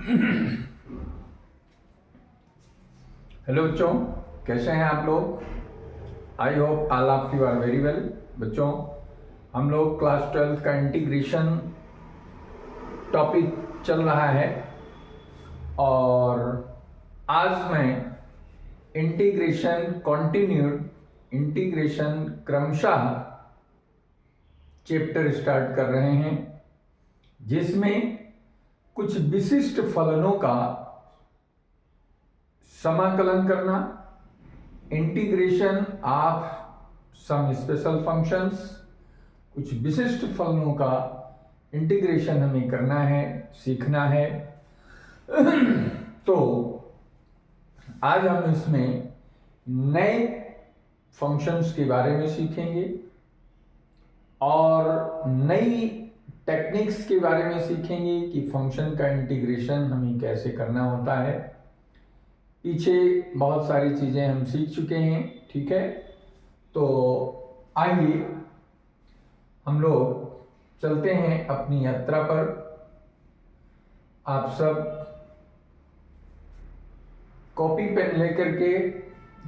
Hello बच्चों, कैसे हैं आप लोग? I hope all of you are very well. बच्चों, हम लोग क्लास 12 का इंटीग्रेशन टॉपिक चल रहा है और आज मैं इंटीग्रेशन कॉन्टिन्यूड, इंटीग्रेशन क्रमशः चैप्टर स्टार्ट कर रहे हैं, जिसमें कुछ विशिष्ट फलनों का समाकलन करना, integration of some special functions, कुछ विशिष्ट फलनों का इंटीग्रेशन हमें करना है, सीखना है। तो आज हम इसमें नए फंक्शंस के बारे में सीखेंगे और नई टेक्निक्स के बारे में सीखेंगे कि फंक्शन का इंटीग्रेशन हमें कैसे करना होता है। पीछे बहुत सारी चीज़ें हम सीख चुके हैं, ठीक है। तो आइए हम लोग चलते हैं अपनी यात्रा पर। आप सब कॉपी पेन लेकर के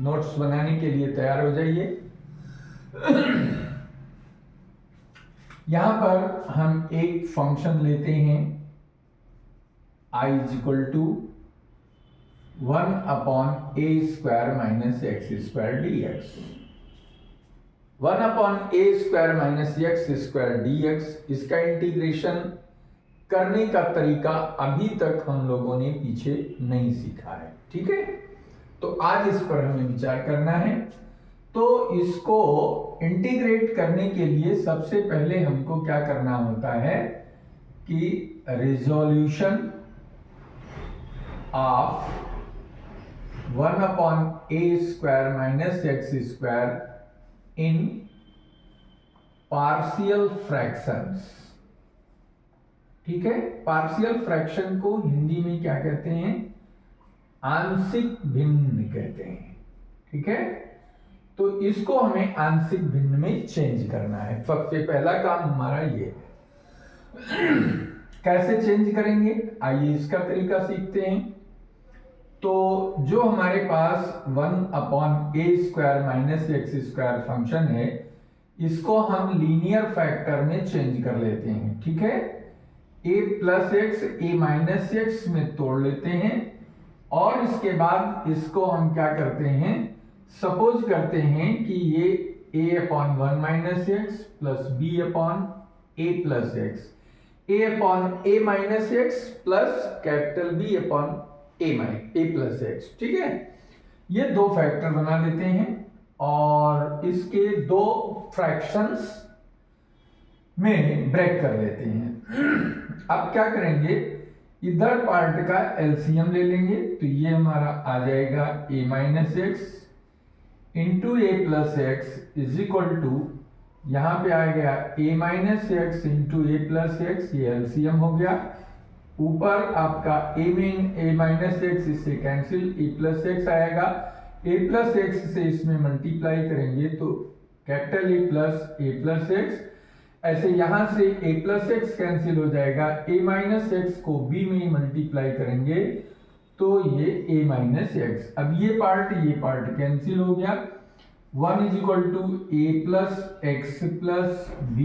नोट्स बनाने के लिए तैयार हो जाइए। यहां पर हम एक फंक्शन लेते हैं i equal to 1/a² minus x² dx। 1/a² minus x² dx, इसका इंटीग्रेशन करने का तरीका अभी तक हम लोगों ने पीछे नहीं सीखा है, ठीक है। तो आज इस पर हमें विचार करना है। तो इसको इंटीग्रेट करने के लिए सबसे पहले हमको क्या करना होता है कि resolution of 1/a² minus x² in partial fractions, ठीक है। पार्शियल फ्रैक्शन को हिंदी में क्या कहते हैं? आंशिक भिन्न कहते हैं, ठीक है। तो इसको हमें आंशिक भिन्न में चेंज करना है। सबसे पहला काम हमारा ये है। कैसे चेंज करेंगे, आइए इसका तरीका सीखते हैं। तो जो हमारे पास 1/a² माइनस x² फंक्शन है, इसको हम लीनियर फैक्टर में चेंज कर लेते हैं, ठीक है। a plus x a minus x में तोड़ लेते हैं और इसके बाद इसको हम क्या करते हैं, सपोज करते हैं कि ये a/1 minus X plus b/a plus x, a/a minus X plus capital B/a plus x, ठीक है। ये दो फैक्टर बना लेते हैं और इसके दो फ्रैक्शंस में ब्रेक कर लेते हैं। अब क्या करेंगे, इधर पार्ट का एलसीएम ले लेंगे। तो ये हमारा आ जाएगा a minus X into a plus X is equal to, यहां पे आ गया a minus X into a plus X, ये एलसीएम हो गया। ऊपर आपका a माइनस एक्स इससे कैंसिल, a प्लस एक्स आएगा। a प्लस एक्स से इसमें मल्टीप्लाई करेंगे तो कैपिटल A प्लस एक्स, ऐसे यहां से a प्लस एक्स कैंसिल हो जाएगा। a माइनस एक्स को b में मल्टीप्लाई करेंगे तो ये a माइनस एक्स। अब ये पार्ट कैंसिल हो गया। 1 is equal to a plus X plus b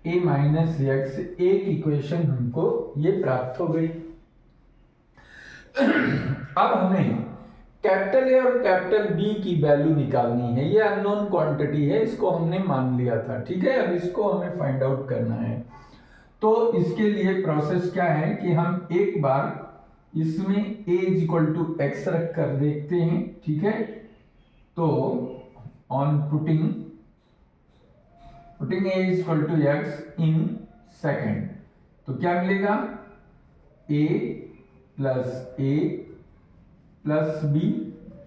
a minus X, एक इक्वेशन हमको ये प्राप्त हो गई। अब हमें कैपिटल A और कैपिटल B की वैल्यू निकालनी है। ये अननोन क्वांटिटी है, इसको हमने मान लिया था, ठीक है। अब इसको हमें फाइंड आउट करना है। तो इसके लिए प्रोसेस क्या है कि हम एक बार इसमें a is equal to x रख कर देखते हैं, ठीक है। तो on putting a is equal to x in second, तो क्या मिलेगा, a plus b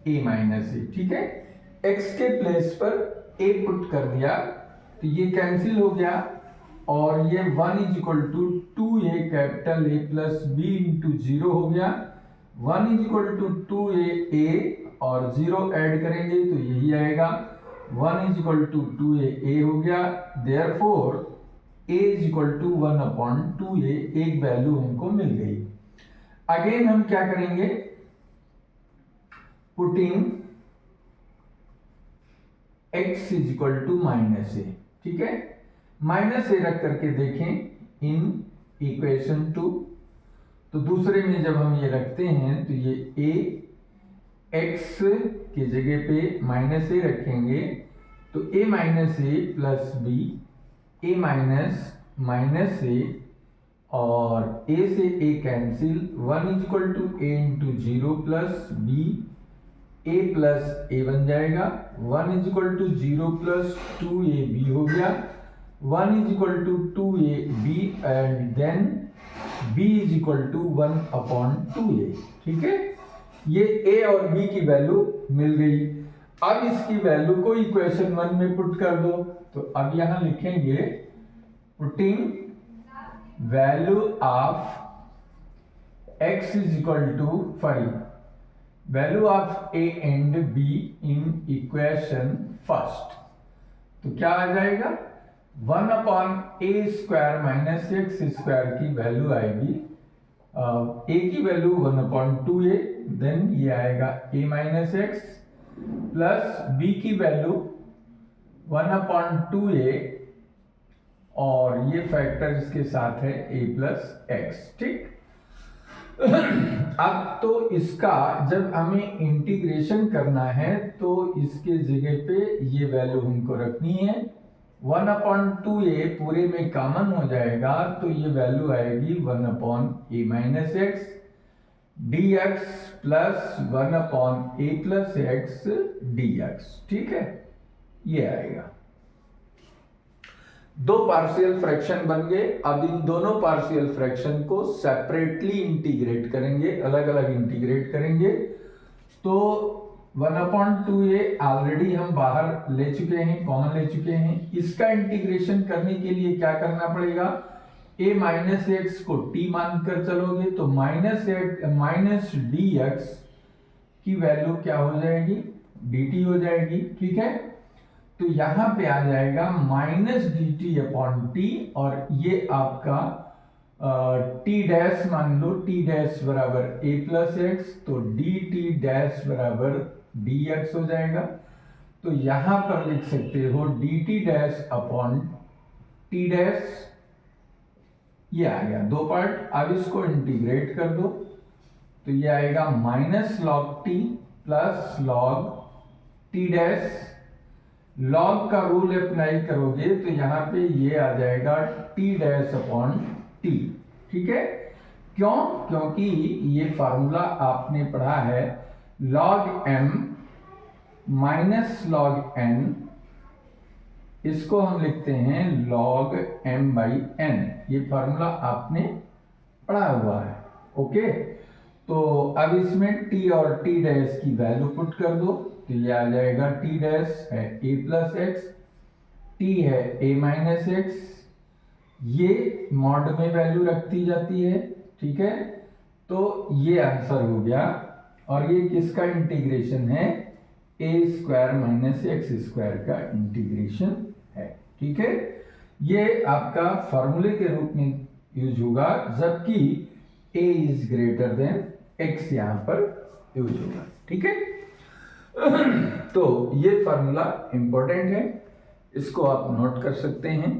a minus a, ठीक है। x के प्लेस पर a पुट कर दिया तो ये कैंसिल हो गया और ये 1 is equal to 2a capital A plus b into 0 हो गया। 1 इज इक्वल टू 2a और 0 ऐड करेंगे तो यही आएगा। 1 इज इक्वल टू 2a हो गया। Therefore a is equal to 1/2a, एक वैल्यू हमको मिल गई। अगेन हम क्या करेंगे, putting x is equal to minus a, ठीक है, माइनस ए रख करके देखें इन इक्वेशन 2, तो दूसरे में जब हम ये रखते हैं तो ये a x की जगह पे माइनस ए रखेंगे तो a minus a plus b, a minus minus a और a से a cancel, 1 is equal to a into zero plus b, a plus a बन जाएगा, 1 is equal to zero plus 2ab हो गया, 1 is equal to 2ab and then b is equal to 1 upon 2a, ठीक है। ये a और b की value मिल गई। अब इसकी वैल्यू को इक्वेशन 1 में पुट कर दो, तो अब यहां लिखेंगे putting value of x is equal to value of a and b in equation first, तो क्या आ जाएगा 1 upon a square minus X square की वैल्यू आएगी, a की वैल्यू 1 अपॉन 2a, देन ये आएगा a minus X plus b की वैल्यू 1 अपॉन 2a और ये फैक्टर इसके साथ है a प्लस एक्स, ठीक। अब तो इसका जब हमें इंटीग्रेशन करना है तो इसके जगह पे ये वैल्यू हमको रखनी है, 1 अपॉन 2a पूरे में कॉमन हो जाएगा तो ये वैल्यू आएगी 1 upon a minus x dx plus 1 upon a plus x dx, ठीक है, ये आएगा। दो पार्शियल फ्रैक्शन बन गए। अब इन दोनों पार्शियल फ्रैक्शन को सेपरेटली इंटीग्रेट करेंगे, अलग अलग इंटीग्रेट करेंगे, तो 1 अपॉन 2a ऑलरेडी हम बाहर ले चुके हैं, कॉमन ले चुके हैं। इसका इंटीग्रेशन करने के लिए क्या करना पड़ेगा, a माइनस एक्स को t मानकर चलोगे तो माइनस dx की वैल्यू क्या हो जाएगी, dt हो जाएगी, ठीक है। तो यहां पे आ जाएगा माइनस dt अपॉन टी और ये आपका t डैश मान लो, t डैश बराबर a प्लस एक्स, तो dt डैश बराबर dx हो जाएगा। तो यहां पर लिख सकते हो dt dash upon t dash, ये आ गया दो पार्ट। अब इसको इंटीग्रेट कर दो तो ये आएगा minus log t plus log t dash, log का रूल अप्लाई करोगे तो यहां पे ये आ जाएगा t डैश अपॉन t, ठीक है। क्यों, क्योंकि ये फार्मूला आपने पढ़ा है log m minus log n, इसको हम लिखते हैं log m बाई n, ये फार्मूला आपने पढ़ा हुआ है, ओके। तो अब इसमें t और t डैश की वैल्यू पुट कर दो तो ये आ जाएगा t डैश है a प्लस एक्स, t है a माइनस एक्स, ये मॉड में वैल्यू रखती जाती है, ठीक है। तो ये आंसर हो गया और ये किसका इंटीग्रेशन है, a square minus X square का इंटीग्रेशन है, ठीक है। ये आपका फॉर्मूले के रूप में यूज होगा जबकि a is greater than x यहां पर यूज होगा, ठीक है। तो ये फार्मूला इंपॉर्टेंट है, इसको आप नोट कर सकते हैं,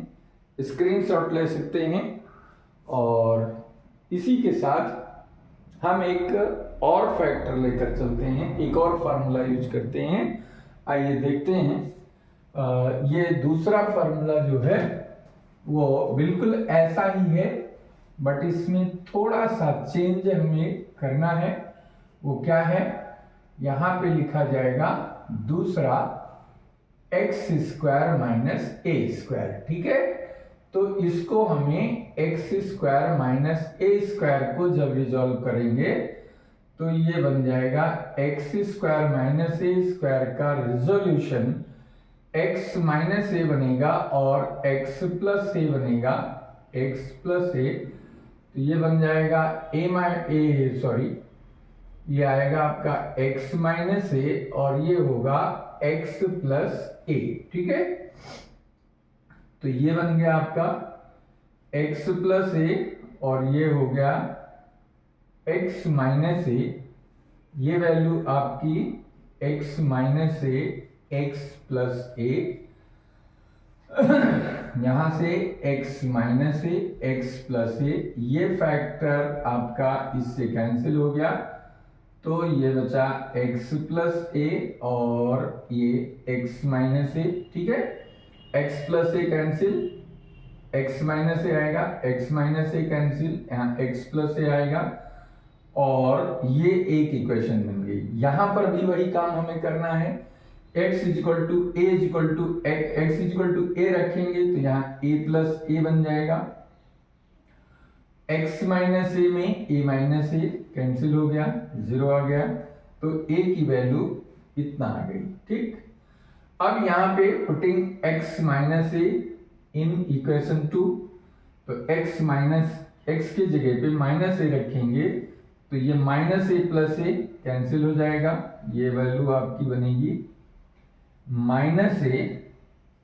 स्क्रीनशॉट ले सकते हैं। और इसी के साथ हम एक और फैक्टर लेकर चलते हैं, एक और फार्मूला यूज करते हैं। आइए देखते हैं। ये दूसरा फार्मूला जो है वो बिल्कुल ऐसा ही है बट इसमें थोड़ा सा चेंज हमें करना है। वो क्या है, यहां पे लिखा जाएगा दूसरा x square minus A square, ठीक है। तो इसको हमें x square minus A square को जब रिजॉल्व करेंगे तो ये बन जाएगा x square minus A square का रिजोल्यूशन एक्स माइनस ए बनेगा और एक्स प्लस ए बनेगा, एक्स प्लस ए, तो ये बन जाएगा ये आएगा आपका x माइनस ए और ये होगा x प्लस ए, ठीक है। तो ये बन गया आपका x प्लस ए और ये हो गया x माइनस ए, ये वैल्यू आपकी x माइनस ए एक्स प्लस ए, यहां से x माइनस ए एक्स प्लस ए, ये फैक्टर आपका इससे कैंसिल हो गया, तो ये बचा x प्लस ए और ये x माइनस ए। ठीक है, x प्लस ए कैंसिल, x माइनस ए आएगा, x माइनस ए कैंसिल, यहाँ x प्लस ए आएगा, और ये एक इक्वेशन बन गई। यहां पर भी वही काम हमें करना है, x is equal to a is equal to x is equal to a रखेंगे तो यहाँ a प्लस ए बन जाएगा, x माइनस ए में a माइनस ए कैंसिल हो गया, 0 आ गया, तो a की वैल्यू इतना आ गई। ठीक, अब यहाँ पे putting x minus A in equation 2, तो x माइनस एक्स की जगह पे माइनस ए रखेंगे तो ये minus a plus A cancel हो जाएगा, ये वैल्यू आपकी बनेगी माइनस ए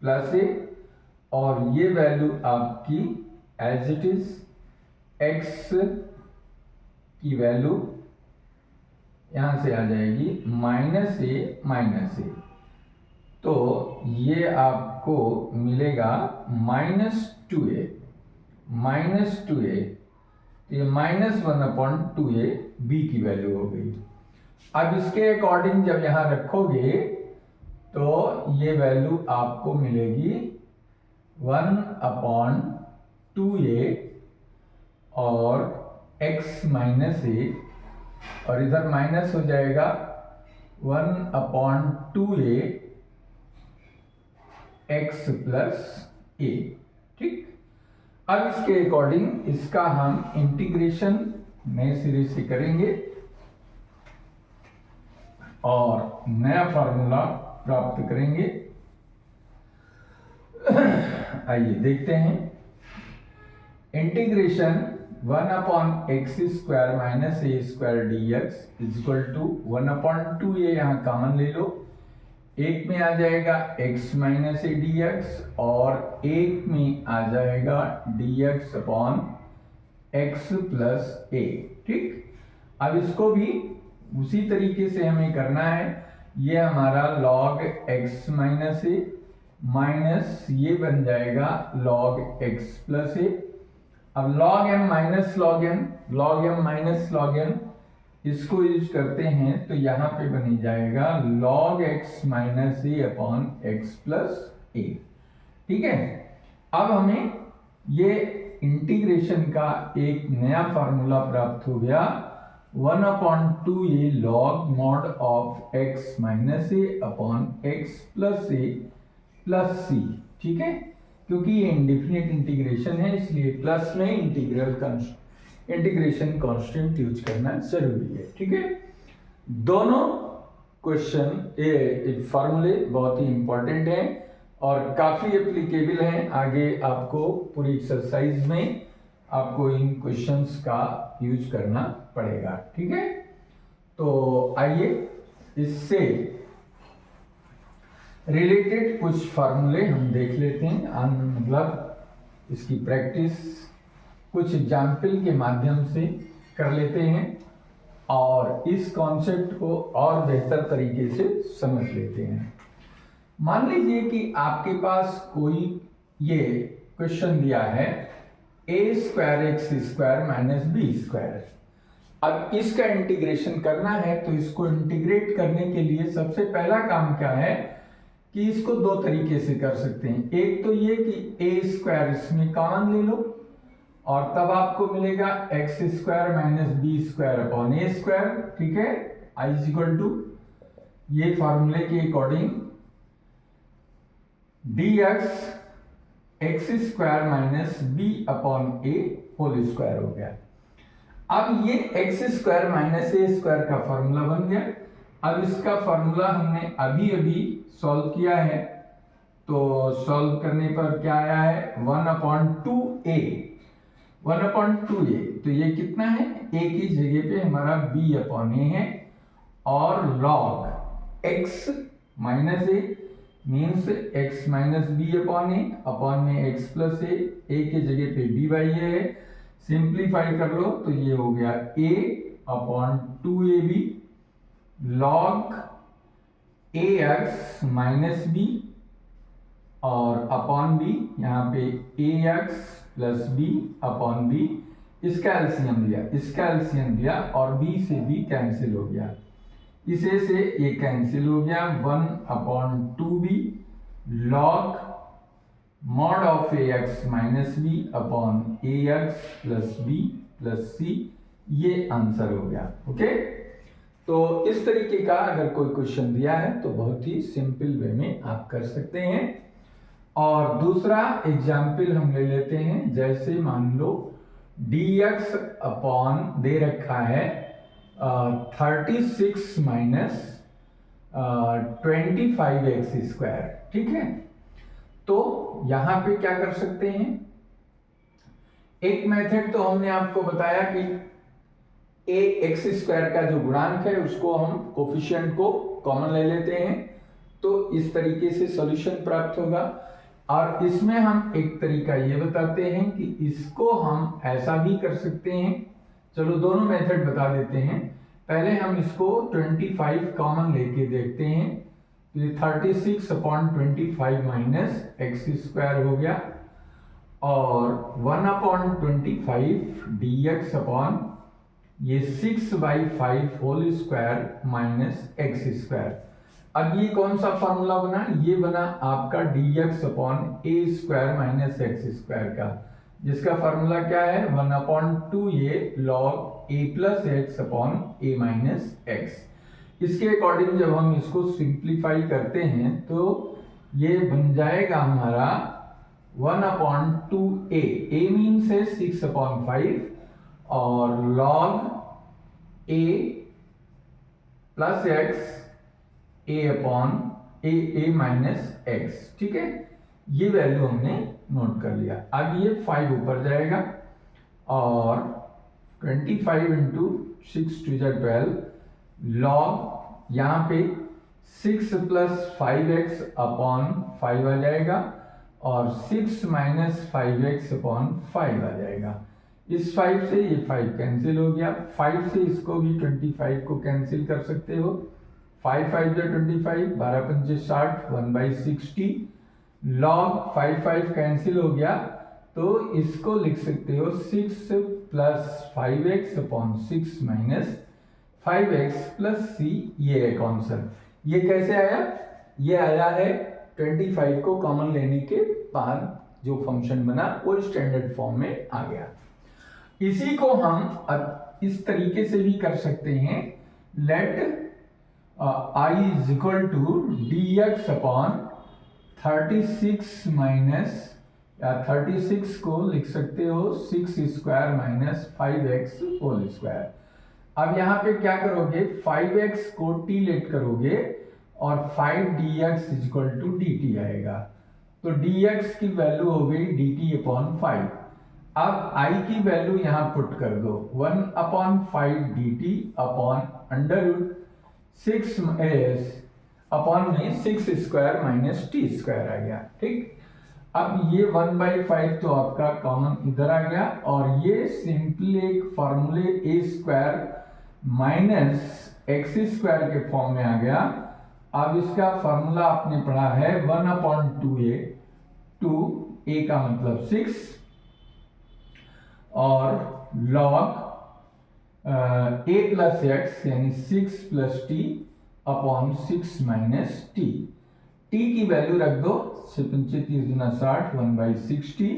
प्लस ए, और ये वैल्यू आपकी एज इट इज x की वैल्यू यहां से आ जाएगी माइनस ए, तो ये आपको मिलेगा -2a, तो ये -1/2a b की वैल्यू हो गई। अब इसके अकॉर्डिंग जब यहां रखोगे तो ये वैल्यू आपको मिलेगी 1/2a और x माइनस ए, और इधर माइनस हो जाएगा 1/2a x प्लस ए। ठीक, अब इसके अकॉर्डिंग इसका हम इंटीग्रेशन नए सिरे से करेंगे और नया फॉर्मूला प्राप्त करेंगे। आइए देखते हैं, integration 1/x² minus A square dx is equal to 1/2a, यहाँ कॉमन ले लो, एक में आ जाएगा x माइनस ए dx और एक में आ जाएगा dx अपॉन x प्लस ए। ठीक, अब इसको भी उसी तरीके से हमें करना है, ये हमारा log x माइनस ए माइनस ये बन जाएगा log x प्लस ए। अब log m minus log m minus log n इसको यूज करते हैं तो यहां पे बनी जाएगा log x minus a upon x plus ए। ठीक है, अब हमें ये इंटीग्रेशन का एक नया फॉर्मूला प्राप्त हो गया, 1/2a log mod of x minus a upon x plus a plus c. ठीक है, क्योंकि ये इंडेफिनिट इंटीग्रेशन है इसलिए प्लस में इंटीग्रेशन कांस्टेंट यूज करना जरूरी है। ठीक है, दोनों क्वेश्चन फॉर्मूले बहुत ही इंपॉर्टेंट हैं और काफी एप्लीकेबल हैं, आगे आपको पूरी एक्सरसाइज में आपको इन क्वेश्चंस का यूज करना पड़ेगा। ठीक है, तो आइए इससे रिलेटेड कुछ फार्मूले हम देख लेते हैं, मतलब इसकी प्रैक्टिस कुछ एग्जाम्पल के माध्यम से कर लेते हैं और इस कॉन्सेप्ट को और बेहतर तरीके से समझ लेते हैं। मान लीजिए कि आपके पास कोई ये क्वेश्चन दिया है a² माइनस b²। अब इसका इंटीग्रेशन करना है तो इसको इंटीग्रेट करने के लिए सबसे पहला काम क्या है कि इसको दो तरीके से कर सकते हैं। एक तो ये कि a² इसमें कॉमन ले लो और तब आपको मिलेगा x² minus b² upon a²। ठीक है, i इक्वल टू ये फॉर्मूले के according dx x² minus b upon a whole square हो गया। अब ये x² माइनस a² का फॉर्मूला बन गया। अब इसका फॉर्मूला हमने अभी अभी सॉल्व किया है, तो सॉल्व करने पर क्या आया है 1/2a, तो ये कितना है, a की जगह पे हमारा b अपॉन a है और log x minus a means x minus b upon में x प्लस a की जगह पे b बाई a है। सिंप्लीफाई कर लो तो ये हो गया a अपॉन 2ab log ax minus B और अपॉन बी, यहाँ पे ax plus B upon B, इसका एलसीएम लिया और b से b कैंसिल हो गया, इसे से ये कैंसिल हो गया, 1 upon 2b log mod of ax minus b upon ax plus b plus c, ये आंसर हो गया। ओके, तो इस तरीके का अगर कोई क्वेश्चन दिया है तो बहुत ही सिंपल वे में आप कर सकते हैं। और दूसरा एग्जाम्पल हम ले लेते हैं, जैसे मान लो dx अपॉन दे रखा है 36 माइनस 25x स्क्वायर, ठीक है। तो यहां पे क्या कर सकते हैं, एक मेथड तो हमने आपको बताया कि a एक्स स्क्वायर का जो गुणांक है उसको हम कोफिशिएंट को कॉमन ले लेते हैं, तो इस तरीके से सॉल्यूशन प्राप्त होगा। और इसमें हम एक तरीका ये बताते हैं कि इसको हम ऐसा भी कर सकते हैं, चलो दोनों मेथड बता देते हैं। पहले हम इसको 25 कॉमन लेके देखते हैं, तो ये 36 अपॉन 25 माइनस एक्स स्क्वायर हो गया और 1 अपॉन 25 dx अपॉन ये 6/5 whole square minus X square. अब ये कौन सा फॉर्मूला बना, ये बना आपका dx अपॉन ए स्क्वायर माइनस एक्स स्क्वायर का, जिसका फॉर्मूला क्या है 1 upon 2a log a plus x upon a minus x. इसके अकॉर्डिंग जब हम इसको सिंप्लीफाई करते हैं तो ये बन जाएगा हमारा 1 अपॉन 2a, a मीन्स है 6 अपॉन 5 और log a plus x a upon a minus x, ठीक है। ये वैल्यू हमने नोट कर लिया। अब ये 5 ऊपर जाएगा और 25 इंटू 6 2 12 लॉग यहाँ पे 6 प्लस 5x अपॉन 5 आ जाएगा और 6 माइनस 5x अपॉन 5 आ जाएगा। इस 5 से ये 5 कैंसिल हो गया, 5 से इसको भी 25 को कैंसिल कर सकते हो, 5 5 जो 25, 12 पंचे 60, 1/60 लॉग 5 5 कैंसिल हो गया, तो इसको लिख सकते हो 6 plus 5x upon 6 minus 5x plus c, ये एक आंसर। ये कैसे आया, ये आया है 25 को कॉमन लेने के बाद जो फंक्शन बना वो स्टैंडर्ड फॉर्म में आ गया। इसी को हम इस तरीके से भी कर सकते हैं, let I is equal to dx upon 36 minus, या 36 को लिख सकते हो 6 square minus 5x whole square. अब यहाँ पे क्या करोगे, 5x को t लेट करोगे और 5 dx is equal to dt आएगा, तो dx की वैल्यू हो गई dt अपॉन 5। अब I की वैल्यू यहाँ पुट कर दो, 1 upon 5 dt upon under root 6 upon में 6 स्क्वायर माइनस t स्क्वायर आ गया, ठीक। अब ये 1/5 तो आपका कॉमन इधर आ गया और ये सिंपली एक फॉर्मूले a square minus X square के फॉर्म में आ गया। अब इसका फॉर्मूला आपने पढ़ा है 1 अपॉन 2a, 2a का मतलब 6 और log a प्लस एक्स यानी 6 plus T upon 6 minus T. T की वैल्यू रख दो, 60 1/60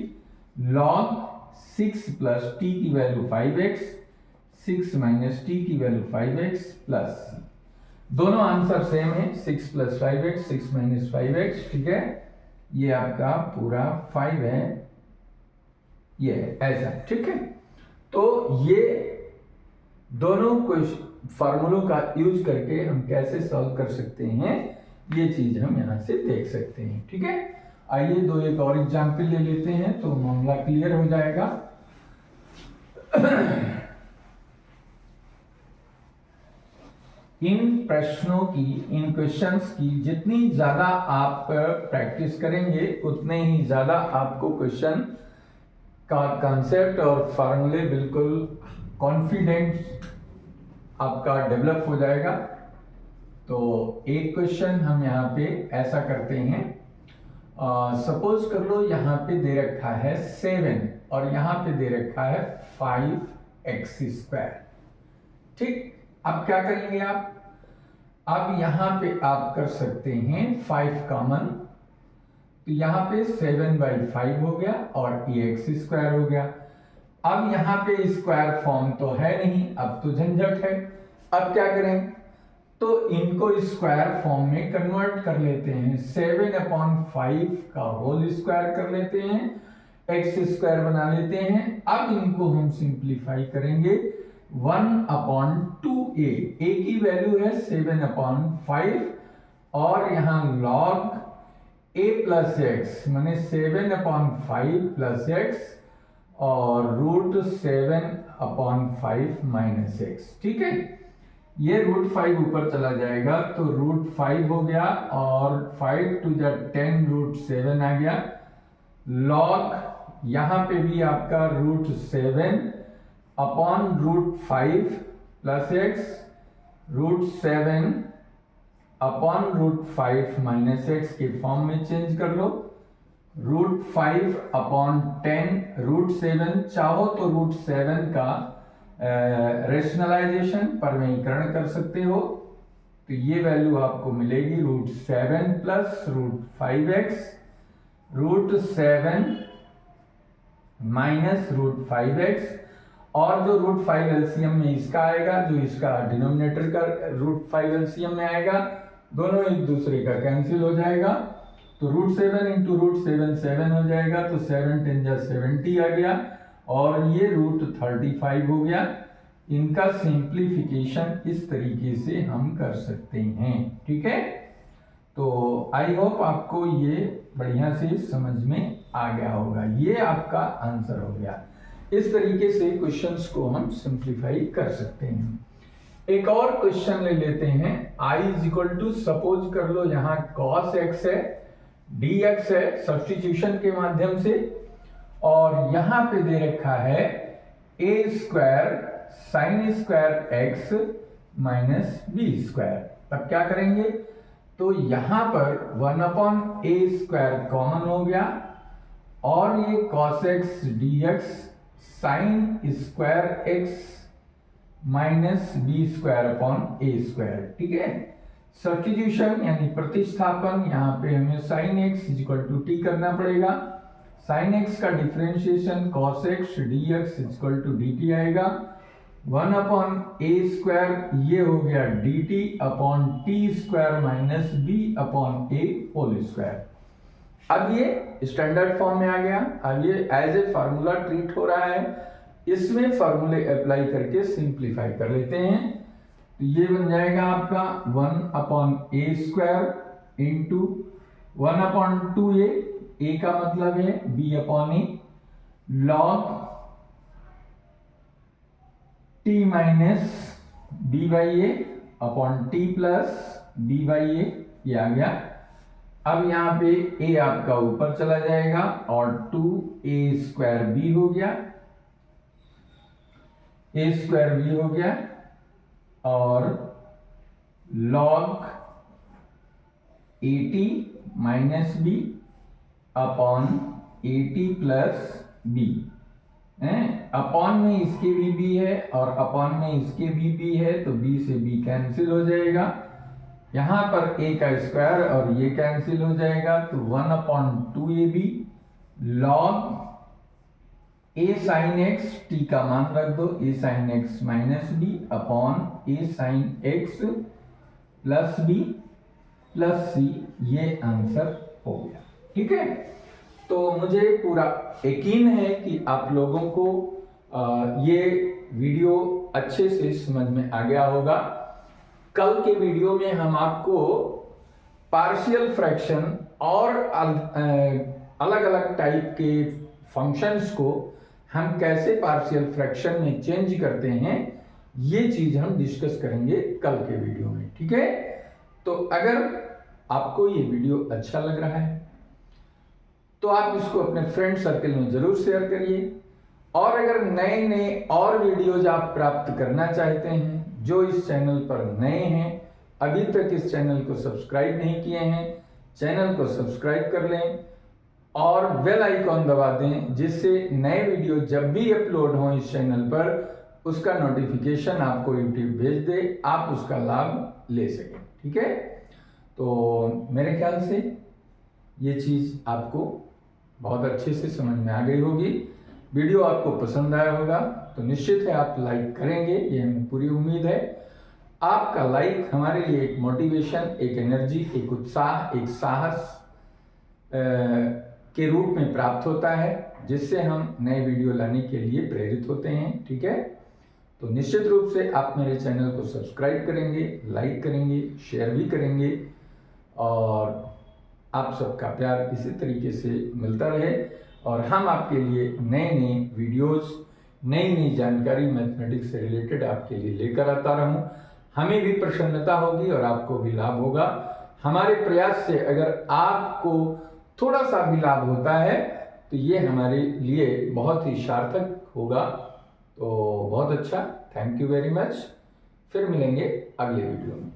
log 6 प्लस टी की वैल्यू 5x, 6 माइनस टी की वैल्यू 5x प्लस, दोनों आंसर सेम है, 6 प्लस 5x 6 माइनस 5x, ठीक है। ये आपका पूरा 5 है, ये ऐसा, ठीक है। तो ये दोनों फार्मूलों का यूज करके हम कैसे सॉल्व कर सकते हैं, ये चीज हम यहां से देख सकते हैं, ठीक है। आइए दो एक और एग्जाम्पल ले लेते हैं तो मामला क्लियर हो जाएगा। इन प्रश्नों की, इन क्वेश्चंस की जितनी ज्यादा आप प्रैक्टिस करेंगे उतने ही ज्यादा आपको क्वेश्चन का कॉन्सेप्ट और फार्मूले बिल्कुल कॉन्फिडेंट आपका डेवलप हो जाएगा। तो एक क्वेश्चन हम यहाँ पे ऐसा करते हैं, सपोज कर लो यहाँ पे दे रखा है 7 और यहाँ पे दे रखा है 5x²। ठीक, अब क्या करेंगे आप, अब यहाँ पे आप कर सकते हैं 5 कॉमन, तो यहाँ पे 7/5 हो गया और ये x² हो गया। अब यहाँ पे स्क्वायर फॉर्म तो है नहीं, अब तो झंझट है। अब क्या करें, तो इनको स्क्वायर फॉर्म में कन्वर्ट कर लेते हैं, 7/5 का होल स्क्वायर कर लेते हैं, x² बना लेते हैं। अब इनको हम सिंप्लीफाई करेंगे 1/2a, a की वैल्यू है 7/5 और यहाँ log a प्लस x माने 7/5 प्लस x और √7/5 माइनस x। ठीक है, ये √5 ऊपर चला जाएगा तो √5 हो गया और 5 to the 10 √7 आ गया। log यहाँ पे भी आपका √7 upon √5 plus x, √7 upon √5 minus x के फॉर्म में चेंज कर लो। √5 अपॉन 10 √7, चाहो तो √7 का रेशनलाइजेशन परमेयीकरण कर सकते हो, तो ये वैल्यू आपको मिलेगी √7 प्लस √5x, √7 माइनस √5x, और जो √5 एलसीएम में इसका आएगा, जो इसका डिनोमिनेटर का √5 एलसीएम में आएगा, दोनों एक दूसरे का कैंसिल हो जाएगा। तो √7 इंटू √7 7 हो जाएगा, तो 7 10 जा 70 आ गया और ये √35 हो गया। इनका सिंप्लीफिकेशन इस तरीके से हम कर सकते हैं। ठीक है, तो आई होप आपको ये बढ़िया से समझ में आ गया होगा। ये आपका आंसर हो गया। इस तरीके से क्वेश्चंस को हम सिंप्लीफाई कर सकते हैं। एक और क्वेश्चन ले लेते हैं। I = सपोज कर लो यहाँ cos x है, dx है सब्स्टिट्यूशन के माध्यम से, और यहाँ पे दे रखा है a² sin² x minus b²। तब क्या करेंगे, तो यहाँ पर 1/a² कॉमन हो गया और ये cos x dx sin² x minus b²/a²। ठीक है, सब्स्टिट्यूशन यानी प्रतिस्थापन, यहाँ पे हमें sin x = t करना पड़ेगा। sin x का differentiation cos x dx = dt आएगा। 1/a² ये हो गया dt/t² माइनस b/a²। अब ये स्टैंडर्ड फॉर्म में आ गया। अब ये एज ए फार्मूला ट्रीट हो रहा है, इसमें फार्मूले अप्लाई करके सिंप्लीफाई कर लेते हैं। तो ये बन जाएगा आपका 1/a² इंटू 1/2a, a का मतलब है b/a, log t minus b/a/t plus b/a, ये आ गया। अब यहाँ पे a आपका ऊपर चला जाएगा और 2a²b हो गया, a²b हो गया और log 80 minus b upon 80 plus b। Upon में इसके भी b है और अपॉन में इसके भी b है, तो b से b कैंसिल हो जाएगा। यहाँ पर a का स्क्वायर और ये कैंसिल हो जाएगा, तो 1/2ab log a sin x, t का मान रख दो, a sin x minus b upon a sin x plus b plus c, ये आंसर हो गया। ठीक है, तो मुझे पूरा यकीन है कि आप लोगों को ये वीडियो अच्छे से समझ में आ गया होगा। कल के वीडियो में हम आपको पार्शियल फ्रैक्शन और अलग अलग टाइप के फंक्शंस को हम कैसे पार्शियल फ्रैक्शन में चेंज करते हैं, ये चीज हम डिस्कस करेंगे कल के वीडियो में। ठीक है, तो अगर आपको ये वीडियो अच्छा लग रहा है तो आप इसको अपने फ्रेंड सर्कल में जरूर शेयर करिए और अगर नए नए और वीडियोज आप प्राप्त करना चाहते हैं, जो इस चैनल पर नए हैं, अभी तक इस चैनल को सब्सक्राइब नहीं किए हैं, चैनल को सब्सक्राइब कर लें और बेल आइकॉन दबा दें, जिससे नए वीडियो जब भी अपलोड हों इस चैनल पर उसका नोटिफिकेशन आपको यूट्यूब भेज दे, आप उसका लाभ ले सकें। ठीक है, तो मेरे ख्याल से ये चीज़ आपको बहुत अच्छे से समझ में आ गई होगी। वीडियो आपको पसंद आया होगा तो निश्चित है आप लाइक करेंगे, ये हमें पूरी उम्मीद है। आपका लाइक हमारे लिए एक मोटिवेशन, एक एनर्जी, एक उत्साह, एक साहस के रूप में प्राप्त होता है, जिससे हम नए वीडियो लाने के लिए प्रेरित होते हैं। ठीक है, तो निश्चित रूप से आप मेरे चैनल को सब्सक्राइब करेंगे, लाइक करेंगे, शेयर भी करेंगे और आप सबका प्यार इसी तरीके से मिलता रहे और हम आपके लिए नए नए वीडियोस, नई नई जानकारी मैथमेटिक्स से रिलेटेड आपके लिए लेकर आता रहूं। हमें भी प्रसन्नता होगी और आपको भी लाभ होगा। हमारे प्रयास से अगर आपको थोड़ा सा भी लाभ होता है तो ये हमारे लिए बहुत ही सार्थक होगा। तो बहुत अच्छा, थैंक यू वेरी मच। फिर मिलेंगे अगले वीडियो में।